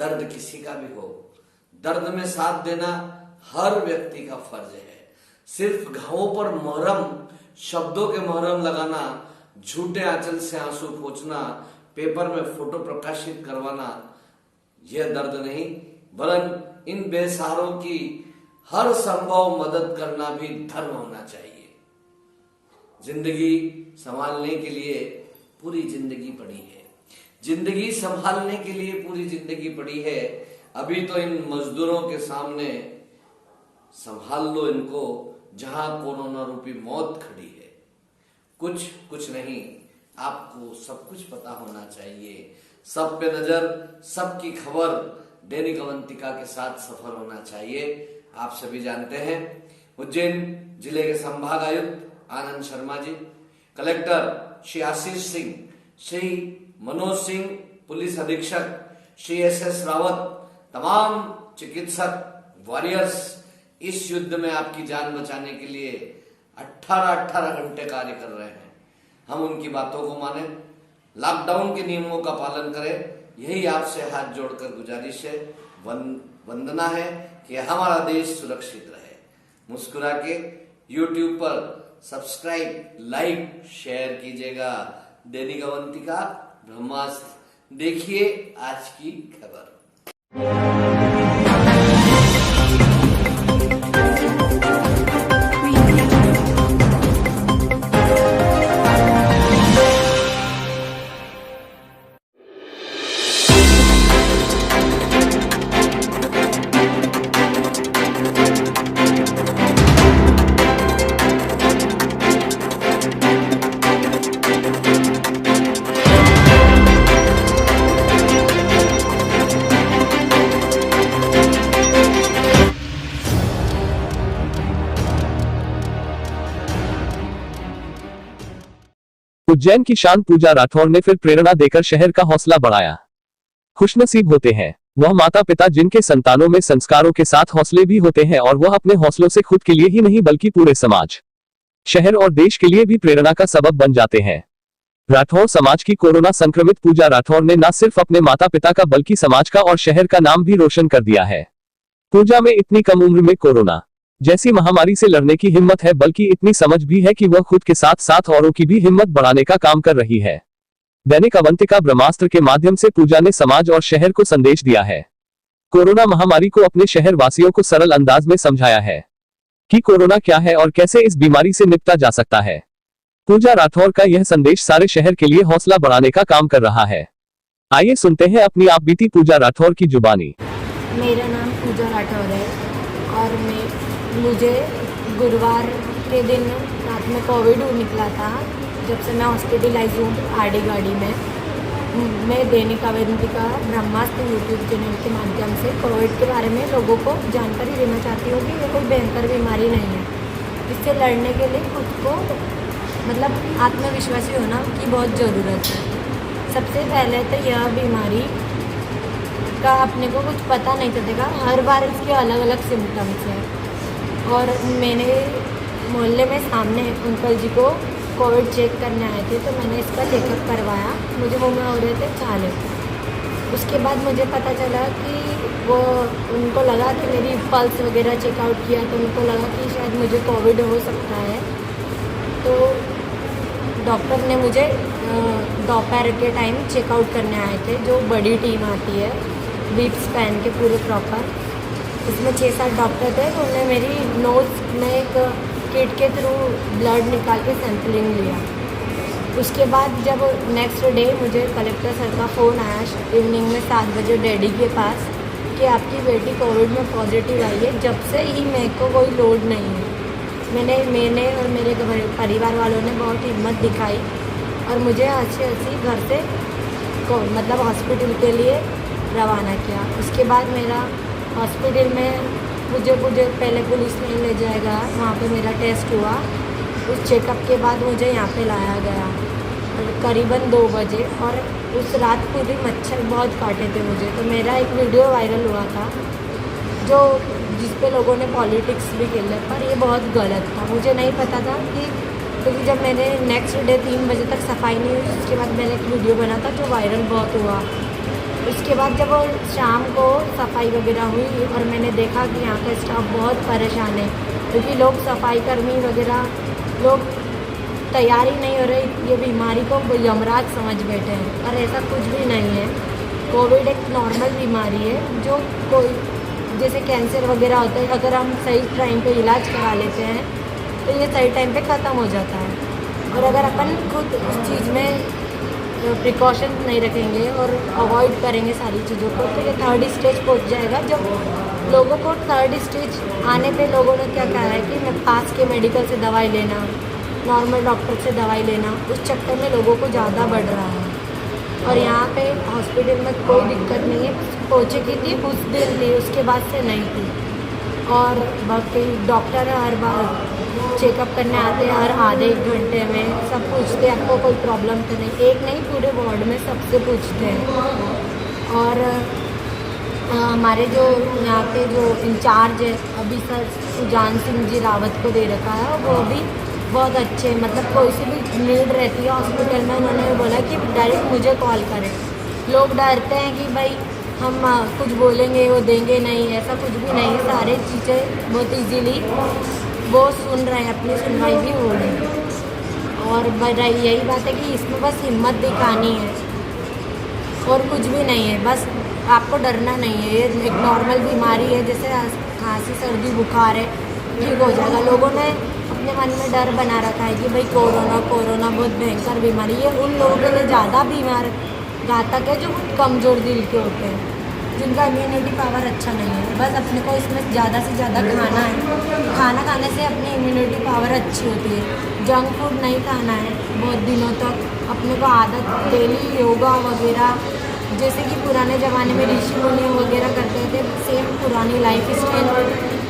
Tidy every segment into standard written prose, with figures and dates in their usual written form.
दर्द किसी का भी हो, दर्द में साथ देना हर व्यक्ति का फर्ज है। सिर्फ घावों पर मुहर्रम, शब्दों के मुहर्रम लगाना, झूठे आंचल से आंसू पोंछना, पेपर में फोटो प्रकाशित करवाना, यह दर्द नहीं, वरन इन बेसहारों की हर संभव मदद करना भी धर्म होना चाहिए। जिंदगी संभालने के लिए पूरी जिंदगी पड़ी है, जिंदगी संभालने के लिए पूरी जिंदगी पड़ी है। अभी तो इन मजदूरों के सामने संभाल लो इनको, जहां कोरोना रूपी मौत खड़ी है। कुछ नहीं, आपको सब कुछ पता होना चाहिए। सब पे नजर, सबकी खबर दैनिक अवंतिका के साथ सफल होना चाहिए। आप सभी जानते हैं, उज्जैन जिले के संभाग आयुक्त आनंद शर्मा जी, कलेक्टर श्री आशीष सिंह, श्री मनोज सिंह, पुलिस अधीक्षक श्री एस रावत, तमाम चिकित्सक वॉरियर्स इस युद्ध में आपकी जान बचाने के लिए 18 घंटे कार्य कर रहे हैं। हम उनकी बातों को माने, लॉकडाउन के नियमों का पालन करें, यही आपसे हाथ जोड़कर गुजारिश है, वंदना है कि हमारा देश सुरक्षित रहे। मुस्कुरा के YouTube पर सब्सक्राइब, लाइक, शेयर कीजिएगा। दैनिक अवंतिका, ब्रह्मास्त्र। देखिए आज की खबर। उज्जैन की शान पूजा राठौर ने फिर प्रेरणा देकर शहर का हौसला बढ़ाया। खुशनसीब होते हैं वह माता पिता जिनके संतानों में संस्कारों के साथ हौसले भी होते हैं और वह अपने हौसलों से खुद के लिए ही नहीं बल्कि पूरे समाज, शहर और देश के लिए भी प्रेरणा का सबब बन जाते हैं। राठौर समाज की कोरोना संक्रमित पूजा राठौर ने न सिर्फ अपने माता पिता का बल्कि समाज का और शहर का नाम भी रोशन कर दिया है। पूजा में इतनी कम उम्र में कोरोना जैसी महामारी से लड़ने की हिम्मत है, बल्कि इतनी समझ भी है कि वह खुद के साथ साथ औरों की भी हिम्मत बढ़ाने का काम कर रही है। दैनिक अवंतिका ब्रह्मास्त्र के माध्यम से पूजा ने समाज और शहर को संदेश दिया है। कोरोना महामारी को अपने शहर वासियों को सरल अंदाज में समझाया है कि कोरोना क्या है और कैसे इस बीमारी से निपटा जा सकता है। पूजा राठौर का यह संदेश सारे शहर के लिए हौसला बढ़ाने का काम कर रहा है। आइए सुनते हैं अपनी आप बीती पूजा राठौर की जुबानी। मेरा नाम पूजा राठौर है और मुझे गुरुवार के दिन रात में कोविड निकला था। जब से मैं हॉस्पिटलाइज हूँ आरडी गाड़ी में। मैं दैनिक अवंतिका ब्रह्मास्त्र यूट्यूब चैनल के माध्यम से कोविड के बारे में लोगों को जानकारी देना चाहती हूँ कि ये कोई भयंकर बीमारी नहीं है। इससे लड़ने के लिए खुद को आत्मविश्वासी होना की बहुत ज़रूरत है। सबसे पहले तो यह बीमारी का अपने को कुछ पता नहीं चलेगा, हर बार इसके अलग अलग सिम्टम्स हैं। और मैंने मोहल्ले में सामने अंकल जी को कोविड चेक करने आए थे, तो मैंने इसका चेकअप करवाया। मुझे मुँह में हो रहे थे छाले। उसके बाद मुझे पता चला कि उनको लगा कि मेरी पल्स वगैरह चेकआउट किया तो उनको लगा कि शायद मुझे कोविड हो सकता है। तो डॉक्टर ने मुझे दोपहर के टाइम चेकआउट करने आए थे, जो बड़ी टीम आती है बीट्स पहन के पूरे प्रॉपर। इसमें 6-7 डॉक्टर थे। तो उन्होंने मेरी नोज़ में एक किट के थ्रू ब्लड निकाल के सैंपलिंग लिया। उसके बाद जब नेक्स्ट डे मुझे कलेक्टर सर का फ़ोन आया इवनिंग में 7 बजे डैडी के पास कि आपकी बेटी कोविड में पॉजिटिव आई है। जब से ही मेरे को कोई लोड नहीं है। मैंने और मेरे परिवार वालों ने बहुत हिम्मत दिखाई और मुझे हंसी घर से हॉस्पिटल के लिए रवाना किया। उसके बाद मेरा हॉस्पिटल में मुझे पहले पुलिस ने ले जाएगा, वहाँ पे मेरा टेस्ट हुआ। उस चेकअप के बाद मुझे यहाँ पे लाया गया करीबन 2 बजे। और उस रात पूरी मच्छर बहुत काटे थे मुझे। तो मेरा एक वीडियो वायरल हुआ था जिस पे लोगों ने पॉलिटिक्स भी खेले, पर ये बहुत गलत था। मुझे नहीं पता था कि क्योंकि जब मैंने नेक्स्ट डे 3 बजे तक सफाई नहीं हुई, उसके बाद मैंने एक वीडियो बना था जो वायरल बहुत हुआ उसके बाद जब वो शाम को सफाई वगैरह हुई और मैंने देखा कि यहाँ का स्टाफ बहुत परेशान है, क्योंकि लोग सफाई कर्मी वगैरह लोग तैयार ही नहीं हो रहे, ये बीमारी को यमराज समझ बैठे हैं। और ऐसा कुछ भी नहीं है। कोविड एक नॉर्मल बीमारी है, जो कोई जैसे कैंसर वगैरह होता है, अगर हम सही टाइम पे इलाज करा लेते हैं तो ये सही टाइम पे ख़त्म हो जाता है। और अगर अपन खुद उस चीज़ में प्रिकॉशन नहीं रखेंगे और अवॉइड करेंगे सारी चीज़ों को, तो ये 3rd स्टेज पहुंच जाएगा। जब लोगों को 3rd स्टेज आने पे लोगों ने क्या कहा है कि मैं पास के मेडिकल से दवाई लेना, नॉर्मल डॉक्टर से दवाई लेना, उस चक्कर में लोगों को ज़्यादा बढ़ रहा है। और यहाँ पे हॉस्पिटल में कोई दिक्कत नहीं है, पहुँचे की थी उस दिन थी, उसके बाद से नहीं थी। और बाकी डॉक्टर हर बार चेकअप करने आते हैं, हर आधे 1 घंटे में सब पूछते हैं आपको कोई प्रॉब्लम तो नहीं, एक नहीं पूरे वार्ड में सबसे पूछते हैं। और हमारे जो यहाँ के जो इंचार्ज है अभी सर सुजान सिंह जी रावत को दे रखा है, वो भी बहुत अच्छे, मतलब कोई सी भी नीड रहती है हॉस्पिटल में, उन्होंने बोला कि डायरेक्ट मुझे कॉल करें। लोग डरते हैं कि भाई हम कुछ बोलेंगे वो देंगे नहीं, ऐसा कुछ भी नहीं है। सारी चीज़ें बहुत इजीली वो सुन रहे हैं, अपनी सुनवाई भी हो रही है। और यही बात है कि इसमें बस हिम्मत दिखानी है और कुछ भी नहीं है, बस आपको डरना नहीं है। ये एक नॉर्मल बीमारी है, जैसे खांसी सर्दी बुखार है, ठीक हो जाएगा। लोगों ने अपने मन में डर बना रखा है कि भाई कोरोना बहुत भयंकर बीमारी है। उन लोगों के लिए ज़्यादा बीमार घातक है जो बहुत कमज़ोर दिल के होते हैं, जिनका इम्यूनिटी पावर अच्छा नहीं है। बस अपने को इसमें ज़्यादा से ज़्यादा खाना है, खाना खाने से अपनी इम्यूनिटी पावर अच्छी होती है। जंक फूड नहीं खाना है बहुत दिनों तक, अपने को आदत डेली योगा वगैरह, जैसे कि पुराने ज़माने में ऋषि मुनि वगैरह करते थे, सेम पुरानी लाइफ स्टाइल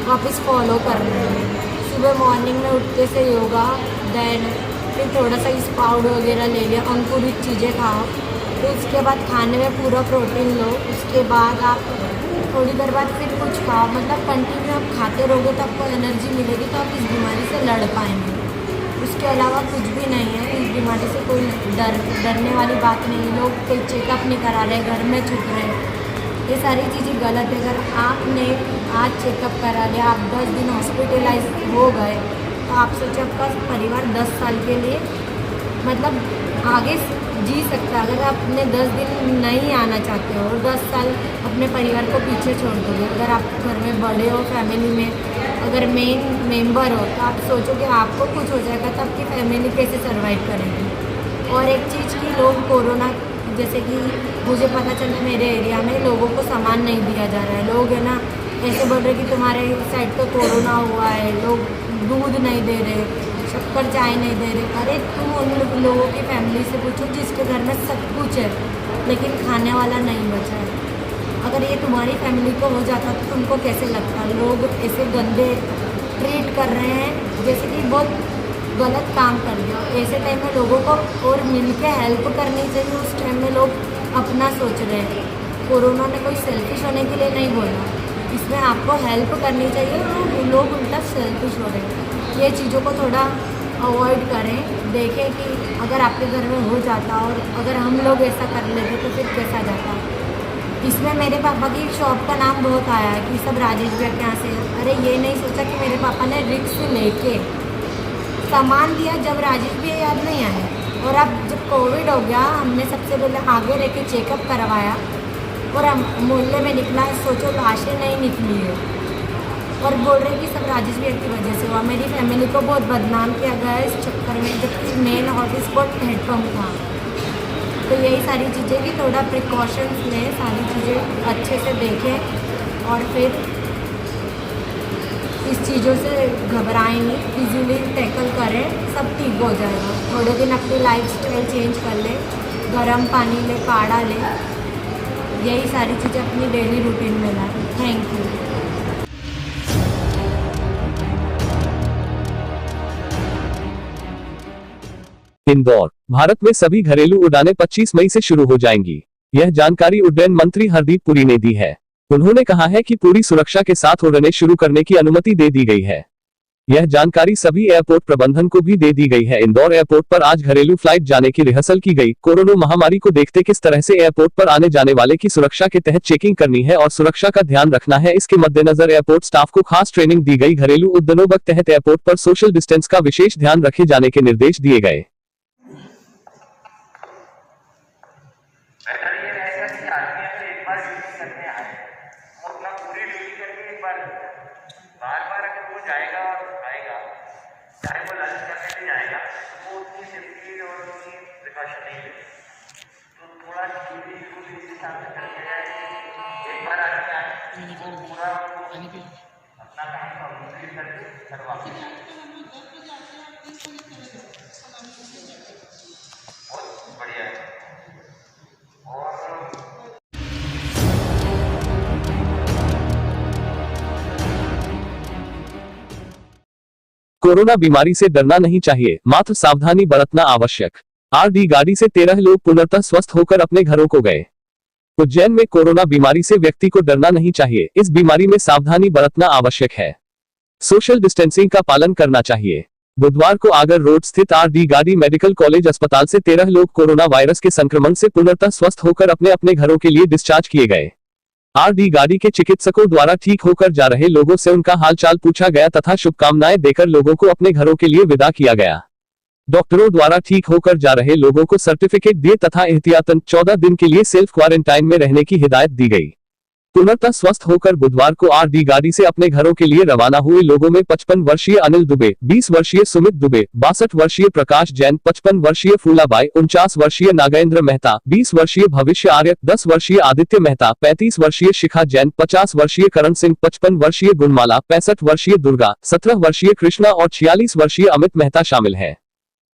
वापस फॉलो करना है। सुबह मॉर्निंग में उठते से योगा, देन फिर थोड़ा सा स्प्राउट वगैरह ले लिया, अंकुरित चीज़ें खाओ, फिर उसके बाद खाने में पूरा प्रोटीन लो। उसके बाद आप थोड़ी देर बाद फिर कुछ खाओ, मतलब कंटिन्यू आप खाते रहोगे तो आपको एनर्जी मिलेगी, तो आप इस बीमारी से लड़ पाएंगे। उसके अलावा कुछ भी नहीं है, इस बीमारी से कोई डरने वाली बात नहीं है। लोग कोई चेकअप नहीं करा रहे, घर में छुप रहे हैं, ये सारी चीज़ें गलत है। अगर आपने आज चेकअप करा लिया, आप 10 दिन हॉस्पिटलाइज हो गए, तो आप सोचिए आपका परिवार 10 साल के लिए मतलब आगे जी सकता है। अगर आप अपने 10 दिन नहीं आना चाहते हो और 10 साल अपने परिवार को पीछे छोड़ दोगे, अगर आप घर में बड़े हो, फैमिली में अगर मेन मेंबर हो, तो आप सोचो कि आपको कुछ हो जाएगा तो आपकी फैमिली कैसे सर्वाइव करेगी। और एक चीज़ की लोग कोरोना, जैसे कि मुझे पता चला मेरे एरिया में लोगों को सामान नहीं दिया जा रहा है। लोग है ना ऐसे बोल रहे कि तुम्हारे साइड तो कोरोना हुआ है, लोग दूध नहीं दे रहे, शक्कर चाय नहीं दे रहे। अरे तुम उन लोगों की फैमिली से पूछो जिसके घर में सब कुछ है लेकिन खाने वाला नहीं बचा है। अगर ये तुम्हारी फैमिली को हो जाता तो तुमको कैसे लगता? लोग ऐसे गंदे ट्रीट कर रहे हैं जैसे कि बहुत गलत काम कर दिया। ऐसे टाइम में लोगों को और मिलके हेल्प करनी चाहिए। उस टाइम में लोग अपना सोच रहे हैं। कोरोना ने कोई सेल्फिश होने के लिए नहीं बोला, इसमें आपको हेल्प करनी चाहिए और लोग उल्टा सेल्फिश हो रहे हैं। ये चीज़ों को थोड़ा अवॉइड करें। देखें कि अगर आपके घर में हो जाता और अगर हम लोग ऐसा कर लेते तो फिर कैसा जाता। इसमें मेरे पापा की शॉप का नाम बहुत आया है कि सब राजेश भैया के यहाँ से। अरे ये नहीं सोचा कि मेरे पापा ने रिस्क लेके सामान दिया जब राजेश भैया याद नहीं आया। और अब जब कोविड हो गया, हमने सबसे पहले आगे रह के चेकअप करवाया और हम मोहल्ले में निकला, सोचो लाशें नहीं निकली है और बोल रहे कि सब राजेश भैया की वजह से हुआ। मेरी फैमिली को बहुत बदनाम किया गया इस चक्कर में, जबकि मेन हॉटस्पॉट हेडपम्प था। तो यही सारी चीज़ें कि थोड़ा प्रिकॉशंस लें, सारी चीज़ें अच्छे से देखें और फिर इस चीज़ों से घबराएं नहीं, इजीली टैकल करें, सब ठीक हो जाएगा। थोड़े दिन अपनी लाइफस्टाइल चेंज कर लें, गर्म पानी ले, काढ़ा ले, यही सारी चीज़ें अपनी डेली रूटीन में लाएं। Thank you. इंदौर, भारत में सभी घरेलू उड़ानें 25 मई से शुरू हो जाएंगी। यह जानकारी उड्डयन मंत्री हरदीप पुरी ने दी है। उन्होंने कहा है कि पूरी सुरक्षा के साथ उड़ानें शुरू करने की अनुमति दे दी गई है। यह जानकारी सभी एयरपोर्ट प्रबंधन को भी दे दी गई है। इंदौर एयरपोर्ट पर आज घरेलू फ्लाइट जाने की रिहर्सल की गई। कोरोना महामारी को देखते किस तरह से एयरपोर्ट पर आने जाने वाले की सुरक्षा के तहत चेकिंग करनी है और सुरक्षा का ध्यान रखना है, इसके मद्देनजर एयरपोर्ट स्टाफ को खास ट्रेनिंग दी गई। घरेलू उड़ानों के तहत एयरपोर्ट पर सोशल डिस्टेंस का विशेष ध्यान रखे जाने के निर्देश दिए गए। बेटर ये रहेगा कि आदमी से एक बार ड्यूटी करने आए और अपना पूरी ड्यूटी करके एक बार बार अगर वो जाएगा और आएगा, चाहे वो लंच करने भी जाएगा, तो वो उतनी सेफ्टी और उतनी प्रिकॉशन नहीं लेगा। तो थोड़ा ड्यूटी बिल्कुल इस हिसाब से करके जाए, एक बार आदमी आए तो पूरा अपना काम कंप्लीट करके करवा बहुत बढ़िया है। कोरोना बीमारी से डरना नहीं चाहिए, मात्र सावधानी बरतना आवश्यक। आरडी गाड़ी से 13 लोग पूर्णतः स्वस्थ होकर अपने घरों को गए। उज्जैन में कोरोना बीमारी से व्यक्ति को डरना नहीं चाहिए, इस बीमारी में सावधानी बरतना आवश्यक है। सोशल डिस्टेंसिंग का पालन करना चाहिए। बुधवार को आगर रोड स्थित आरडी गाड़ी मेडिकल कॉलेज अस्पताल से 13 लोग कोरोना वायरस के संक्रमण से पूर्णतः स्वस्थ होकर अपने अपने घरों के लिए डिस्चार्ज किए गए। आरडी गाड़ी के चिकित्सकों द्वारा ठीक होकर जा रहे लोगों से उनका हालचाल पूछा गया तथा शुभकामनाएं देकर लोगों को अपने घरों के लिए विदा किया गया। डॉक्टरों द्वारा ठीक होकर जा रहे लोगों को सर्टिफिकेट दिए तथा एहतियातन 14 दिन के लिए सेल्फ क्वारंटाइन में रहने की हिदायत दी गई। पूर्णतः स्वस्थ होकर बुधवार को आरडी गाड़ी से अपने घरों के लिए रवाना हुए लोगों में 55 वर्षीय अनिल दुबे, 20 वर्षीय सुमित दुबे, 62 वर्षीय प्रकाश जैन, 55 वर्षीय फूलाबाई, 49 वर्षीय नागेंद्र मेहता, 20 वर्षीय भविष्य आर्य, 10 वर्षीय आदित्य मेहता, 35 वर्षीय शिखा जैन, 50 वर्षीय करण सिंह, 55 वर्षीय गुणमाला, 65 वर्षीय दुर्गा, 17 वर्षीय कृष्णा और 46 वर्षीय अमित मेहता शामिल है।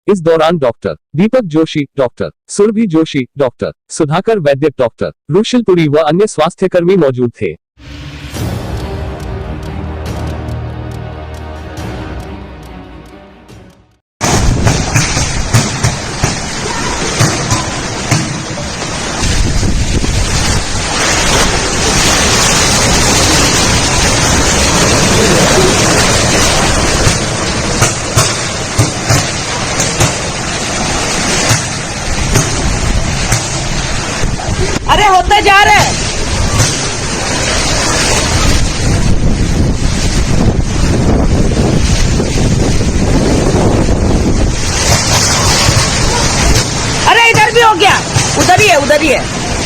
इस दौरान doctor Deepak Joshi, doctor Surabhi Joshi, doctor Sudhakar वैद्य, डॉक्टर रुशिलपुरी व अन्य स्वास्थ्यकर्मी मौजूद थे। अरे होते जा रहे हैं। अरे इधर भी हो गया, उधर ही है,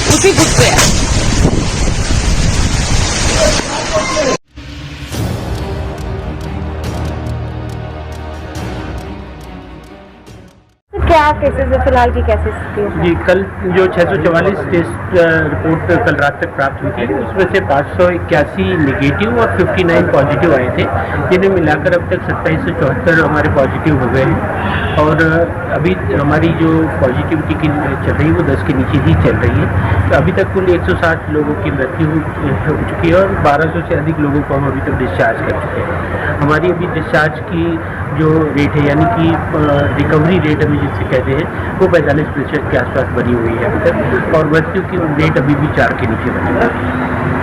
उसी फुट पे है। क्या केसेस है फिलहाल की, कैसे स्थिति है? जी, कल जो 644 टेस्ट रिपोर्ट कल रात तक प्राप्त हुई थी, उसमें से 581 नेगेटिव और 59 पॉजिटिव आए थे, जिन्हें मिलाकर अब तक 2774 हमारे पॉजिटिव हो गए हैं। और अभी हमारी जो पॉजिटिविटी की चल रही है वो 10 के नीचे ही चल रही है। तो अभी तक कुल 160 लोगों की मृत्यु हो चुकी है और 1200 से अधिक लोगों को हम अभी तक डिस्चार्ज कर चुके हैं। हमारी अभी डिस्चार्ज की जो रेट है, यानी कि रिकवरी रेट अभी जिससे कहते हैं, वो 45% के आसपास बनी हुई है अभी तक, और मृत्यु की रेट अभी भी 4 के नीचे बनी हुई है।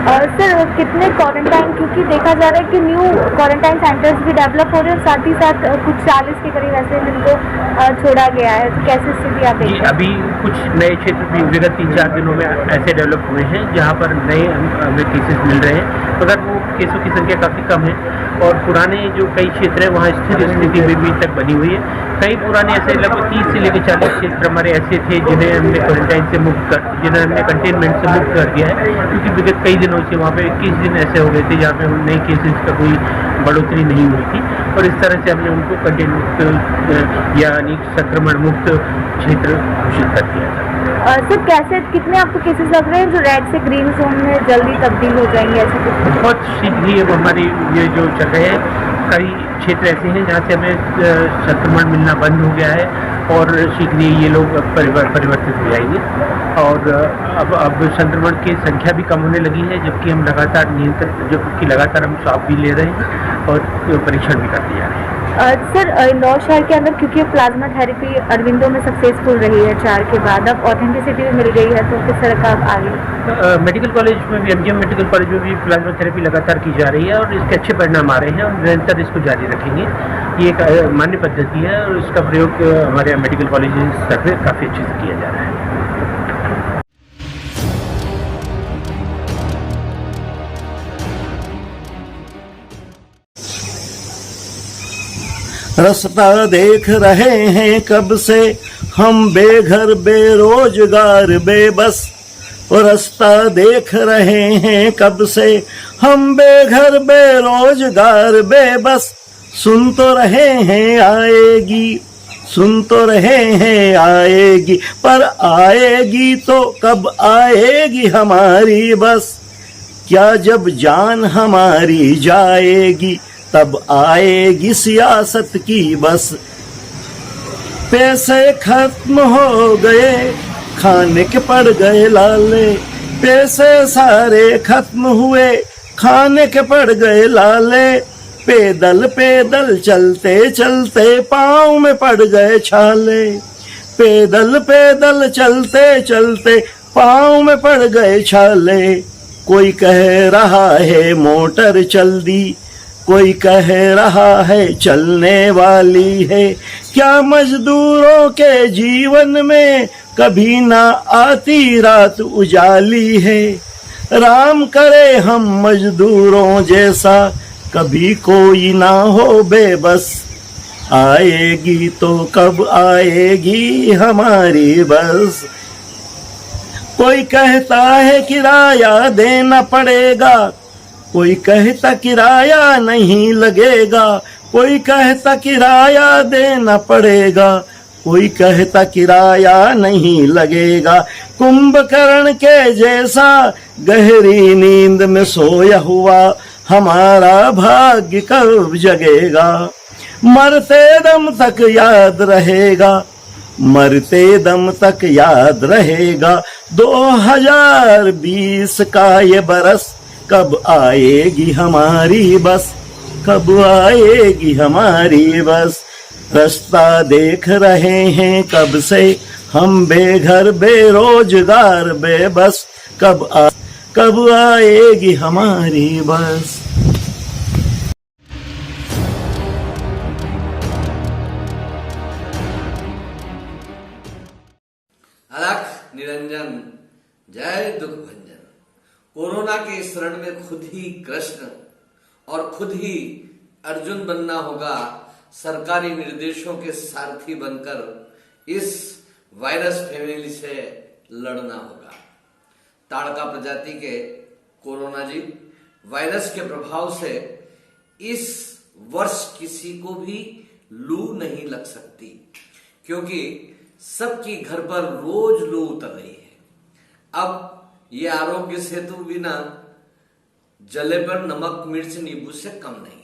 सर कितने क्वारंटाइन, क्योंकि देखा जा रहा है कि न्यू क्वारंटाइन सेंटर्स भी डेवलप हो रहे हैं और साथ ही साथ कुछ 40 के करीब ऐसे जिनको छोड़ा गया है, तो कैसे स्थिति आप देखते हैं? अभी कुछ नए क्षेत्र भी विगत 3-4 दिनों में ऐसे डेवलप हुए हैं जहां पर नए हमें केसेस मिल रहे हैं, मगर वो केसों की संख्या काफ़ी कम है और पुराने जो कई क्षेत्र हैं वहाँ स्थिर स्थिति में भी तक बनी हुई है। कई पुराने ऐसे लगभग 30 से लेकर 40 क्षेत्र हमारे ऐसे थे जिन्हें हमने क्वारंटाइन से मुक्त कर, जिन्हें हमने कंटेनमेंट से मुक्त कर दिया है, क्योंकि विगत कई दिनों से वहाँ पे 21 दिन ऐसे हो गए थे जहाँ पे नए केसेस का कोई बढ़ोतरी नहीं हुई थी, और इस तरह से हमने उनको कंटेनमेंट यानी संक्रमण मुक्त क्षेत्र घोषित कर दिया था। सर कैसे, कितने आपको केसेस लग रहे हैं जो रेड से ग्रीन जोन में जल्दी तब्दील हो जाएंगे ऐसे कुछ? बहुत शीघ्र ही अब हमारी ये जो चल रहे हैं, कई क्षेत्र ऐसे हैं जहाँ से हमें संक्रमण मिलना बंद हो गया है और शीघ्र ही ये लोग परिवर्तित हो जाएंगे, और अब संक्रमण की संख्या भी कम होने लगी है, जबकि हम लगातार नियंत्रण, जबकि लगातार हम स्वाब भी ले रहे हैं और परीक्षण भी करते जा रहे हैं। सर इंदौर शहर के अंदर क्योंकि प्लाज्मा थेरेपी अरविंदो में सक्सेसफुल रही है 4 के बाद, अब ऑथेंटिसिटी भी मिल गई है, तो किस तरह का आगे? मेडिकल कॉलेज में भी, एमजीएम मेडिकल कॉलेज में भी प्लाज्मा थेरेपी लगातार की जा रही है और इसके अच्छे परिणाम आ रहे हैं और निरंतर इसको जारी रखेंगे। ये एक मान्य पद्धति है और इसका प्रयोग हमारे यहाँ मेडिकल कॉलेज स्तर पर काफ़ी अच्छे से किया जा रहा है। रास्ता देख रहे हैं कब से हम बेघर बेरोजगार बेबस, और रास्ता देख रहे हैं कब से हम बेघर बेरोजगार बेबस। सुन तो रहे हैं आएगी, सुन तो रहे हैं आएगी, पर आएगी तो कब आएगी हमारी बस। क्या जब जान हमारी जाएगी तब आएगी सियासत की बस। पैसे खत्म हो गए खाने के पड़ गए लाले, पैसे सारे खत्म हुए खाने के पड़ गए लाले। पैदल पैदल चलते चलते पाँव में पड़ गए छाले, पैदल पैदल चलते चलते पाँव में पड़ गए छाले। कोई कह रहा है मोटर चल दी, कोई कह रहा है चलने वाली है। क्या मजदूरों के जीवन में कभी ना आती रात उजाली है। राम करे हम मजदूरों जैसा कभी कोई ना हो बेबस। आएगी तो कब आएगी हमारी बस। कोई कहता है किराया देना पड़ेगा, कोई कहता किराया नहीं लगेगा, कोई कहता किराया देना पड़ेगा, कोई कहता किराया नहीं लगेगा। कुंभकर्ण के जैसा गहरी नींद में सोया हुआ हमारा भाग्य कब जगेगा। मरते दम तक याद रहेगा, मरते दम तक याद रहेगा। 2020 का ये बरस कब आएगी हमारी बस, कब आएगी हमारी बस। रास्ता देख रहे हैं कब से हम बेघर बेरोजगार बेबस, कब आएगी हमारी बस। अलख निरंजन जय दुख भंजन। कोरोना के इस रण में खुद ही कृष्ण और खुद ही अर्जुन बनना होगा। सरकारी निर्देशों के सारथी बनकर इस वायरस फैमिली से लड़ना होगा। ताड़का प्रजाति के कोरोना जी वायरस के प्रभाव से इस वर्ष किसी को भी लू नहीं लग सकती, क्योंकि सबकी घर पर रोज लू उतर रही है। अब ये आरोग्य सेतु बिना जले पर नमक मिर्च नींबू से कम नहीं है।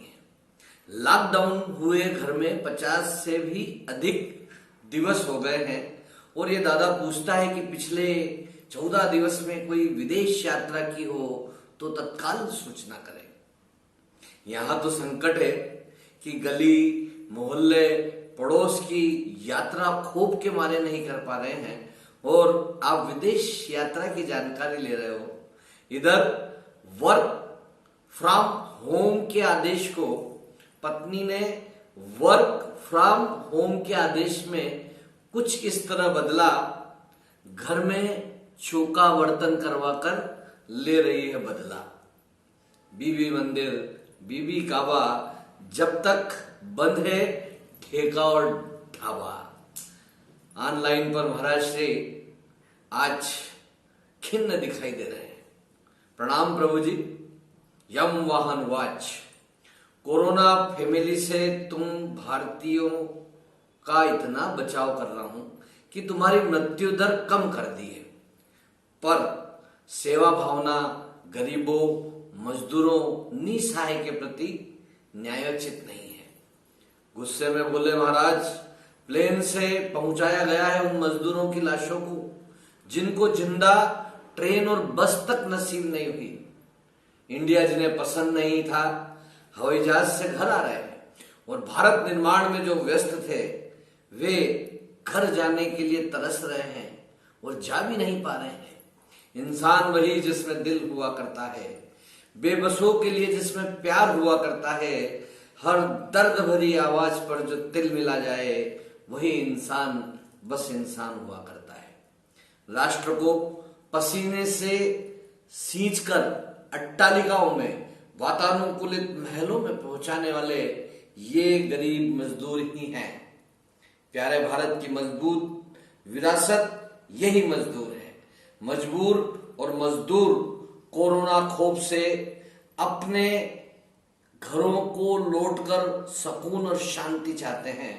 लॉकडाउन हुए घर में 50 से भी अधिक दिवस हो गए हैं और ये दादा पूछता है कि पिछले 14 दिवस में कोई विदेश यात्रा की हो तो तत्काल सूचना करें। यहां तो संकट है कि गली मोहल्ले पड़ोस की यात्रा खोप के मारे नहीं कर पा रहे हैं और आप विदेश यात्रा की जानकारी ले रहे हो। इधर वर्क फ्रॉम होम के आदेश को पत्नी ने वर्क फ्रॉम होम के आदेश में कुछ इस तरह बदला, घर में चौका बर्तन करवाकर ले रही है बदला। बीबी मंदिर बीबी काबा जब तक बंद है ठेका और ढाबा। ऑनलाइन पर महाराष्ट्र आज खिन्न दिखाई दे रहे हैं। प्रणाम प्रभु जी। यम वाहन वाच। कोरोना फैमिली से तुम भारतीयों का इतना बचाव कर रहा हूं कि तुम्हारी मृत्यु दर कम कर दी है, पर सेवा भावना गरीबों मजदूरों निसहाय के प्रति न्यायोचित नहीं है। गुस्से में बोले महाराज, प्लेन से पहुंचाया गया है उन मजदूरों की लाशों को जिनको जिंदा ट्रेन और बस तक नसीब नहीं हुई। इंडिया जिन्हें पसंद नहीं था हवाई जहाज से घर आ रहे हैं। और भारत निर्माण में जो व्यस्त थे वे घर जाने के लिए तरस रहे हैं और जा भी नहीं पा रहे हैं। इंसान वही जिसमें दिल हुआ करता है, बेबसों के लिए जिसमें प्यार हुआ करता है, हर दर्द भरी आवाज पर जो तिल मिला जाए वही इंसान बस इंसान हुआ करता है। राष्ट्र को पसीने से सींचकर अट्टालिकाओं में, वातानुकूलित महलों में पहुंचाने वाले ये गरीब मजदूर ही हैं। प्यारे भारत की मजबूत विरासत यही मजदूर है। मजबूर और मजदूर कोरोना खौफ से अपने घरों को लौटकर सुकून और शांति चाहते हैं।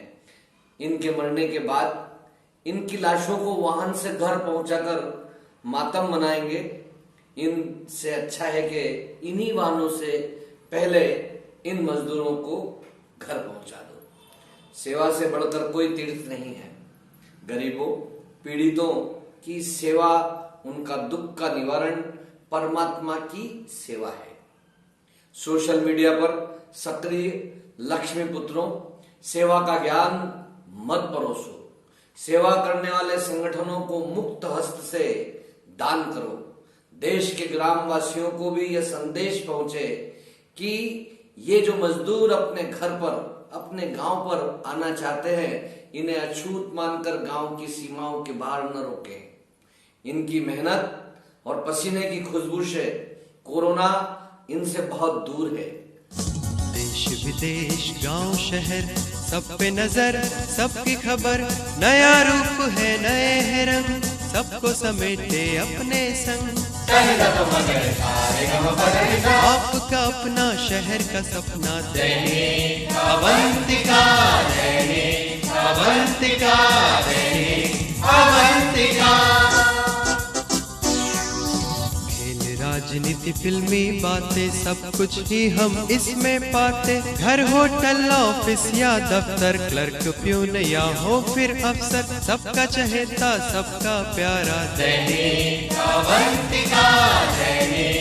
इनके मरने के बाद इनकी लाशों को वाहन से घर पहुंचाकर मातम मनाएंगे। इनसे अच्छा है कि इन्हीं वाहनों से पहले इन मजदूरों को घर पहुंचा दो। सेवा से बढ़कर कोई तीर्थ नहीं है। गरीबों, पीड़ितों की सेवा, उनका दुख का निवारण परमात्मा की सेवा है। सोशल मीडिया पर सक्रिय लक्ष्मी पुत्रों, सेवा का ज्ञान मत परोसो। सेवा करने वाले संगठनों को मुक्त हस्त से दान करो। देश के ग्रामवासियों को भी यह संदेश पहुंचे कि ये जो मजदूर अपने घर पर, अपने गांव पर आना चाहते हैं, इन्हें अछूत मानकर गांव की सीमाओं के बाहर न रोकें। इनकी मेहनत और पसीने की खुशबू से कोरोना इनसे बहुत दूर है। देश विदेश गांव शहर सब पे नजर, सबकी खबर, नया रूप है नए है रंग, सबको समेटे अपने संग। आपका अपना शहर का सपना दैनिक अवंतिका, दैनिक अवंतिका, दैनिक अवंतिका। राजनीति, फिल्मी बातें, सब कुछ ही हम इसमें पाते। घर, होटल, ऑफिस या दफ्तर, क्लर्क, प्यून या हो फिर अफसर, सबका चहेता, सबका प्यारा दैनिक अवंतिका, दैनिक